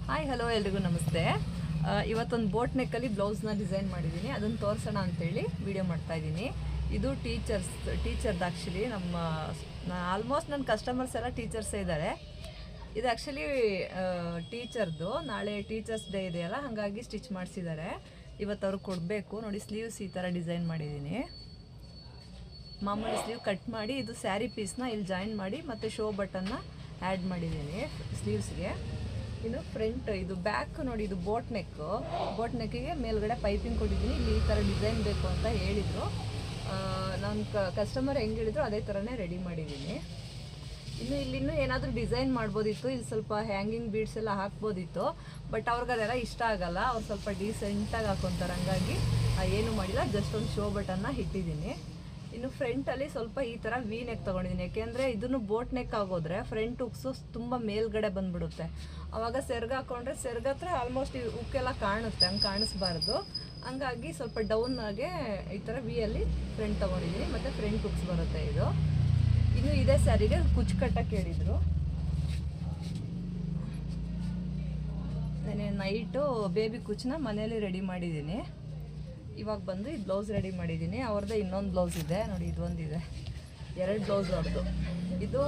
Hi hello ಎಲ್ರಿಗೂ ನಮಸ್ತೆ. ಇವತ್ತೊಂದು ಬೋಟ್ ನೆಕ್ಕಲ್ಲಿ ಬ್ಲೌಸ್ನ ಡಿಸೈನ್ ಮಾಡಿದ್ದೀನಿ, ಅದನ್ನು ತೋರಿಸೋಣ ಅಂತೇಳಿ ವಿಡಿಯೋ ಮಾಡ್ತಾಯಿದ್ದೀನಿ. ಇದು ಟೀಚರ್ದು ಆ್ಯಕ್ಚುಲಿ ಆಲ್ಮೋಸ್ಟ್ ನನ್ನ ಕಸ್ಟಮರ್ಸ್ ಎಲ್ಲ ಟೀಚರ್ಸೇ ಇದ್ದಾರೆ. ಇದು ಆ್ಯಕ್ಚುಲಿ ಟೀಚರ್ದು, ನಾಳೆ ಟೀಚರ್ಸ್ ಡೇ ಇದೆಯಲ್ಲ, ಹಾಗಾಗಿ ಸ್ಟಿಚ್ ಮಾಡಿಸಿದ್ದಾರೆ. ಇವತ್ತು ಅವ್ರಿಗೆ ಕೊಡಬೇಕು. ನೋಡಿ, ಸ್ಲೀವ್ಸ್ ಈ ಥರ ಡಿಸೈನ್ ಮಾಡಿದ್ದೀನಿ. ಮಾಮೂಲಿ ಸ್ಲೀವ್ ಕಟ್ ಮಾಡಿ ಇದು ಸ್ಯಾರಿ ಪೀಸ್ನ ಇಲ್ಲಿ ಜಾಯಿನ್ ಮಾಡಿ ಮತ್ತು ಶೋ ಬಟನ್ನ ಆ್ಯಡ್ ಮಾಡಿದ್ದೀನಿ ಸ್ಲೀವ್ಸ್ಗೆ. ಇನ್ನು ಫ್ರಂಟ್ ಇದು ಬ್ಯಾಕ್ ನೋಡಿ, ಇದು ಬೋಟ್ ನೆಕ್ಕಿಗೆ ಮೇಲ್ಗಡೆ ಪೈಪಿಂಗ್ ಕೊಟ್ಟಿದ್ದೀನಿ. ಇಲ್ಲಿ ಈ ಥರ ಡಿಸೈನ್ ಬೇಕು ಅಂತ ಹೇಳಿದರು. ನನ್ನ ಕಸ್ಟಮರ್ ಹೆಂಗೆ ಹೇಳಿದ್ರು ಅದೇ ಥರನೇ ರೆಡಿ ಮಾಡಿದ್ದೀನಿ. ಇನ್ನೂ ಏನಾದರೂ ಡಿಸೈನ್ ಮಾಡ್ಬೋದಿತ್ತು, ಇಲ್ಲಿ ಸ್ವಲ್ಪ ಹ್ಯಾಂಗಿಂಗ್ ಬೀಡ್ಸ್ ಎಲ್ಲ ಹಾಕ್ಬೋದಿತ್ತು. ಬಟ್ ಅವ್ರಿಗೆ ಅದೆಲ್ಲ ಇಷ್ಟ ಆಗಲ್ಲ, ಅವ್ರು ಸ್ವಲ್ಪ ಡೀಸೆಂಟಾಗಿ ಹಾಕ್ಕೊತಾರೆ. ಹಂಗಾಗಿ ಏನೂ ಮಾಡಿಲ್ಲ, ಜಸ್ಟ್ ಒಂದು ಶೋ ಬಟನ್ನ ಇಟ್ಟಿದ್ದೀನಿ. ಇನ್ನು ಫ್ರಂಟಲ್ಲಿ ಸ್ವಲ್ಪ ಈ ಥರ ವಿ ನೆಕ್ ತೊಗೊಂಡಿದ್ದೀನಿ. ಯಾಕೆಂದರೆ ಇದನ್ನು ಬೋಟ್ ನೆಕ್ ಆಗೋದ್ರೆ ಫ್ರಂಟ್ ಉಕ್ಸು ತುಂಬ ಮೇಲ್ಗಡೆ ಬಂದುಬಿಡುತ್ತೆ. ಆವಾಗ ಸೆರ್ಗು ಹಾಕ್ಕೊಂಡ್ರೆ ಸೆರ್ಗ ಹತ್ರ ಆಲ್ಮೋಸ್ಟ್ ಉಕ್ಕೆಲ್ಲ ಕಾಣುತ್ತೆ, ಹಂಗೆ ಕಾಣಿಸ್ಬಾರ್ದು. ಹಂಗಾಗಿ ಸ್ವಲ್ಪ ಡೌನಾಗೆ ಈ ಥರ ವಿಯಲ್ಲಿ ಫ್ರಂಟ್ ತೊಗೊಂಡಿದ್ದೀನಿ, ಮತ್ತು ಫ್ರಂಟ್ ಉಕ್ಸ್ ಬರುತ್ತೆ ಇದು. ಇನ್ನು ಇದೇ ಸ್ಯಾರಿಗೆ ಕುಚ್ಚು ಕಟ್ಟಕ್ಕೆ ಹೇಳಿದರು. ನಾನು ನೈಟು ಬೇಬಿ ಕುಚ್ಚನ್ನ ಮನೇಲಿ ರೆಡಿ ಮಾಡಿದ್ದೀನಿ. ಇವಾಗ ಬಂದು ಈ ಬ್ಲೌಸ್ ರೆಡಿ ಮಾಡಿದ್ದೀನಿ. ಅವ್ರದ್ದೇ ಇನ್ನೊಂದು ಬ್ಲೌಸ್ ಇದೆ ನೋಡಿ, ಇದೊಂದಿದೆ, 2 ಬ್ಲೌಸ್ ಅವ್ರದ್ದು. ಇದು